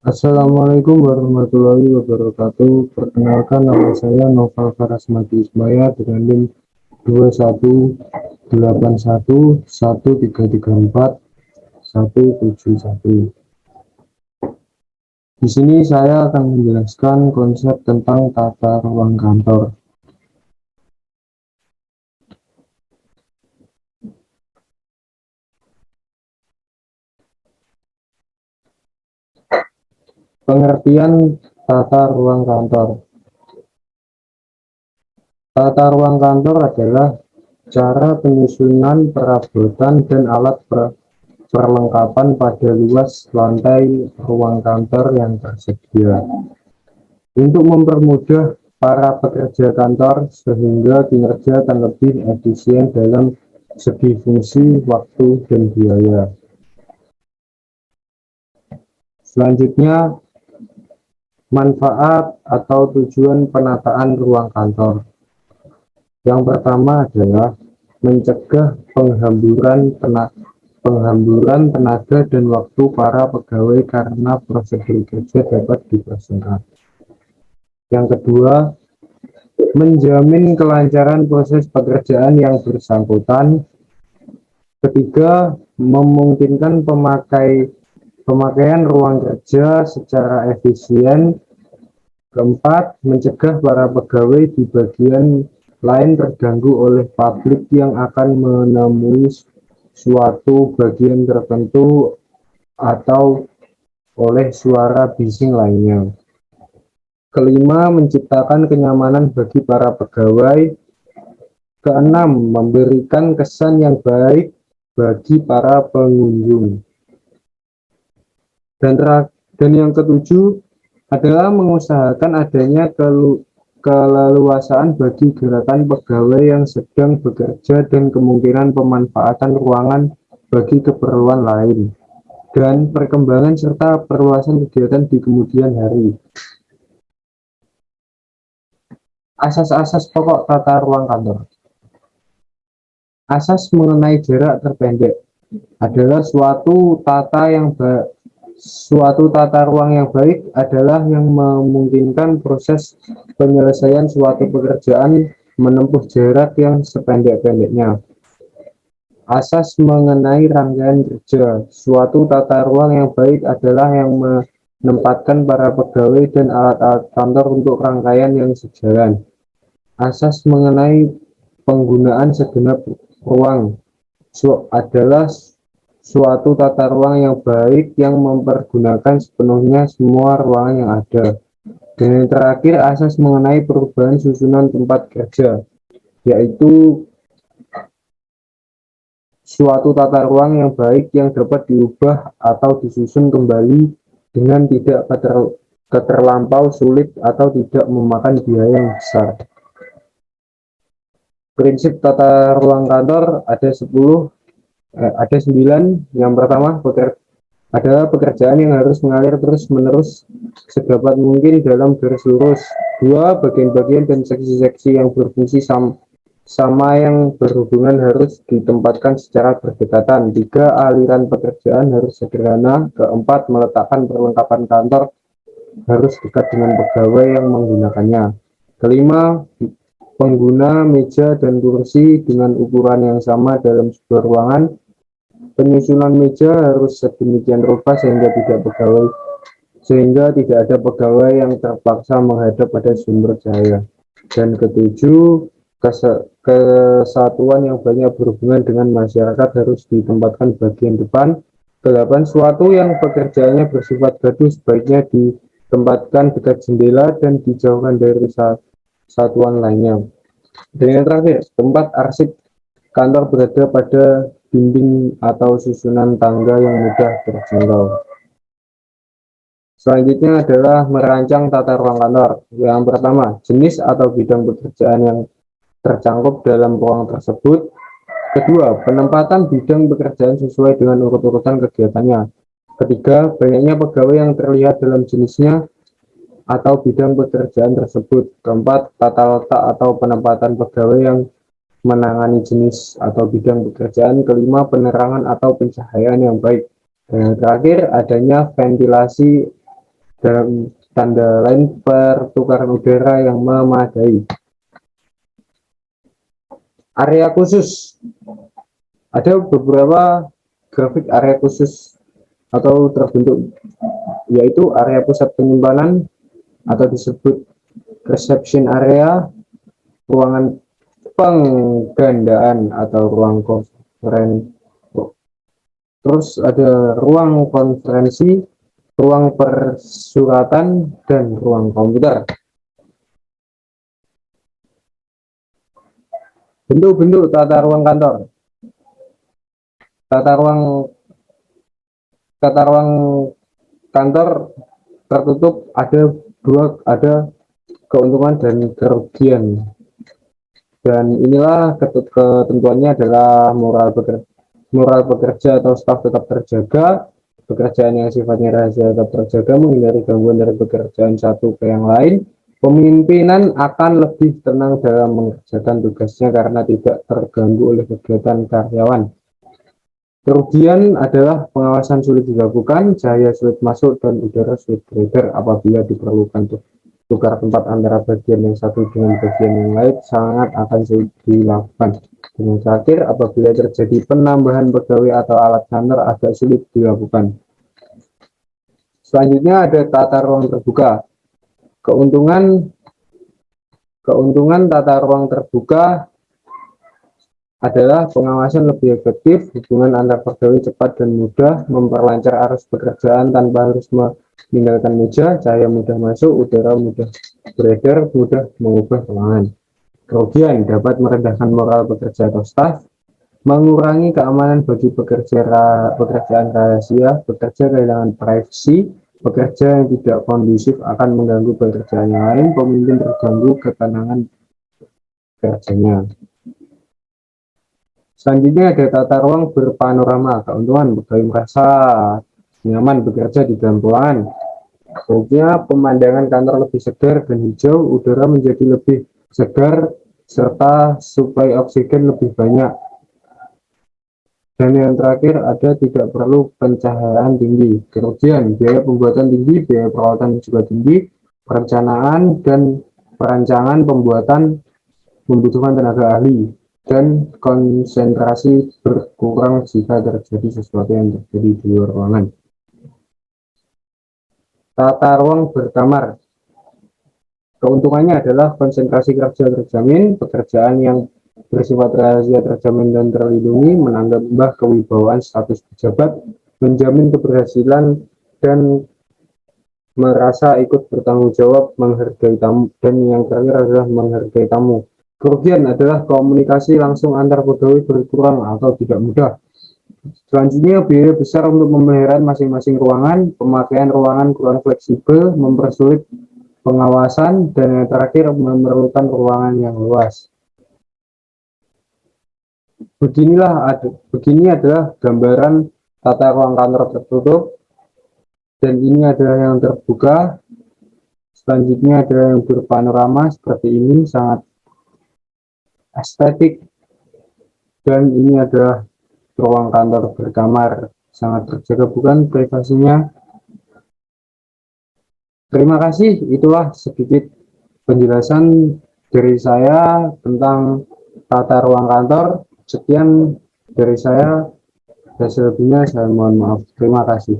Assalamualaikum warahmatullahi wabarakatuh. Perkenalkan, nama saya Noval Farasmadi Ismaya dengan NIM 21811334 171. Di sini saya akan menjelaskan konsep tentang tata ruang kantor. Pengertian tata ruang kantor. Tata ruang kantor adalah cara penyusunan perabotan dan alat perlengkapan pada luas lantai ruang kantor yang tersedia untuk mempermudah para pekerja kantor sehingga kinerja akan lebih efisien dalam segi fungsi, waktu, dan biaya. Selanjutnya, manfaat atau tujuan penataan ruang kantor. Yang pertama adalah mencegah penghamburan tenaga dan waktu para pegawai karena prosedur kerja dapat dipersingkat. Yang kedua, menjamin kelancaran proses pekerjaan yang bersangkutan. Ketiga, memungkinkan pemakaian ruang kerja secara efisien. Keempat, mencegah para pegawai di bagian lain terganggu oleh publik yang akan menemui suatu bagian tertentu atau oleh suara bising lainnya. Kelima, menciptakan kenyamanan bagi para pegawai. Keenam, memberikan kesan yang baik bagi para pengunjung. Dan yang ketujuh adalah mengusahakan adanya keleluasaan bagi gerakan pegawai yang sedang bekerja dan kemungkinan pemanfaatan ruangan bagi keperluan lain dan perkembangan serta perluasan kegiatan di kemudian hari. Asas-asas pokok tata ruang kantor. Asas mengenai jarak terpendek adalah suatu tata ruang yang baik adalah yang memungkinkan proses penyelesaian suatu pekerjaan menempuh jarak yang sependek-pendeknya. Asas mengenai rangkaian kerja. Suatu tata ruang yang baik adalah yang menempatkan para pegawai dan alat-alat kantor untuk rangkaian yang sejalan. Asas mengenai penggunaan segenap ruang adalah suatu tata ruang yang baik yang mempergunakan sepenuhnya semua ruangan yang ada. Dan yang terakhir, asas mengenai perubahan susunan tempat kerja, yaitu suatu tata ruang yang baik yang dapat diubah atau disusun kembali dengan tidak terlampau sulit atau tidak memakan biaya yang besar. Prinsip tata ruang kantor ada 9. Yang pertama, adalah pekerjaan yang harus mengalir terus-menerus sedapat mungkin dalam garis lurus. 2. Bagian-bagian dan seksi-seksi yang berfungsi sama yang berhubungan harus ditempatkan secara berdekatan. 3. Aliran pekerjaan harus sederhana. 4. Meletakkan perlengkapan kantor harus dekat dengan pegawai yang menggunakannya. 5. Pengguna meja dan kursi dengan ukuran yang sama dalam sebuah ruangan. Penyusunan meja harus sedemikian rupa sehingga tidak ada pegawai yang terpaksa menghadap pada sumber cahaya. Dan ketujuh, kesatuan yang banyak berhubungan dengan masyarakat harus ditempatkan bagian depan. 8. Suatu yang pekerjaannya bersifat gaduh sebaiknya ditempatkan dekat jendela dan dijauhkan dari satuan lainnya. Dan yang terakhir, tempat arsip kantor berada pada dinding atau susunan tangga yang mudah terjangkau. Selanjutnya adalah merancang tata ruang kantor. Yang pertama, jenis atau bidang pekerjaan yang tercakup dalam ruang tersebut. Kedua, penempatan bidang pekerjaan sesuai dengan urut-urutan kegiatannya. Ketiga, banyaknya pegawai yang terlihat dalam jenisnya atau bidang pekerjaan tersebut. Keempat, tata letak atau penempatan pegawai yang menangani jenis atau bidang pekerjaan. Kelima, penerangan atau pencahayaan yang baik. Dan yang terakhir, adanya ventilasi dalam tanda lain pertukaran udara yang memadai. Area khusus, ada beberapa grafik area khusus atau terbentuk, yaitu area pusat penyimpanan atau disebut reception area, ruangan penggandaan atau ruang konferensi, terus ada ruang konferensi, ruang persuratan, dan ruang komputer. Bentuk-bentuk tata ruang kantor. Tata ruang kantor tertutup ada keuntungan dan kerugian. Dan inilah ketentuannya adalah moral bekerja atau staf tetap terjaga, pekerjaan yang sifatnya rahasia tetap terjaga, menghindari gangguan dari pekerjaan satu ke yang lain. Pemimpinan akan lebih tenang dalam mengerjakan tugasnya karena tidak terganggu oleh kegiatan karyawan. Kerugian adalah pengawasan sulit dilakukan, cahaya sulit masuk, dan udara sulit beredar. Apabila diperlukan tukar tempat antara bagian yang satu dengan bagian yang lain, sangat akan sulit dilakukan. Dan yang terakhir, apabila terjadi penambahan pegawai atau alat kantor, agak sulit dilakukan. Selanjutnya ada tata ruang terbuka. Keuntungan tata ruang terbuka adalah pengawasan lebih efektif, hubungan antar pegawai cepat dan mudah, memperlancar arus pekerjaan tanpa harus meninggalkan meja, cahaya mudah masuk, udara mudah beredar, mudah mengubah ruangan. Kerugian dapat merendahkan moral pekerja atau staf, mengurangi keamanan bagi pekerjaan rahasia, bekerja kehilangan privasi, pekerja yang tidak kondusif akan mengganggu pekerjaan yang lain, pemimpin terganggu ketenangan kerjanya. Selanjutnya ada tata ruang berpanorama. Keuntungan, pegawai merasa nyaman bekerja di dalam ruangan. Kerugiannya, pemandangan kantor lebih segar dan hijau, udara menjadi lebih segar, serta suplai oksigen lebih banyak. Dan yang terakhir ada tidak perlu pencahayaan tinggi. Kerugian, biaya pembuatan tinggi, biaya perawatan juga tinggi, perancangan pembuatan membutuhkan tenaga ahli, dan konsentrasi berkurang jika terjadi sesuatu yang terjadi di luar ruangan. Tata ruang berkamar. Keuntungannya adalah konsentrasi kerja terjamin, pekerjaan yang bersifat rahasia terjamin dan terlindungi, menambah kewibawaan status pejabat, menjamin keberhasilan, dan merasa ikut bertanggung jawab, menghargai tamu, dan yang terakhir adalah menghargai tamu. Kerugian adalah komunikasi langsung antar pegawai berkurang atau tidak mudah. Selanjutnya, biaya besar untuk pemeliharaan masing-masing ruangan, pemakaian ruangan kurang fleksibel, mempersulit pengawasan, dan yang terakhir memerlukan ruangan yang luas. Begini adalah gambaran tata ruang kantor tertutup, dan ini adalah yang terbuka. Selanjutnya adalah yang berpanorama seperti ini, sangat estetik, dan ini adalah ruang kantor berkamar, sangat terjaga bukan privasinya. Terima kasih, itulah sedikit penjelasan dari saya tentang tata ruang kantor. Sekian dari saya, dan selebihnya saya mohon maaf. Terima kasih.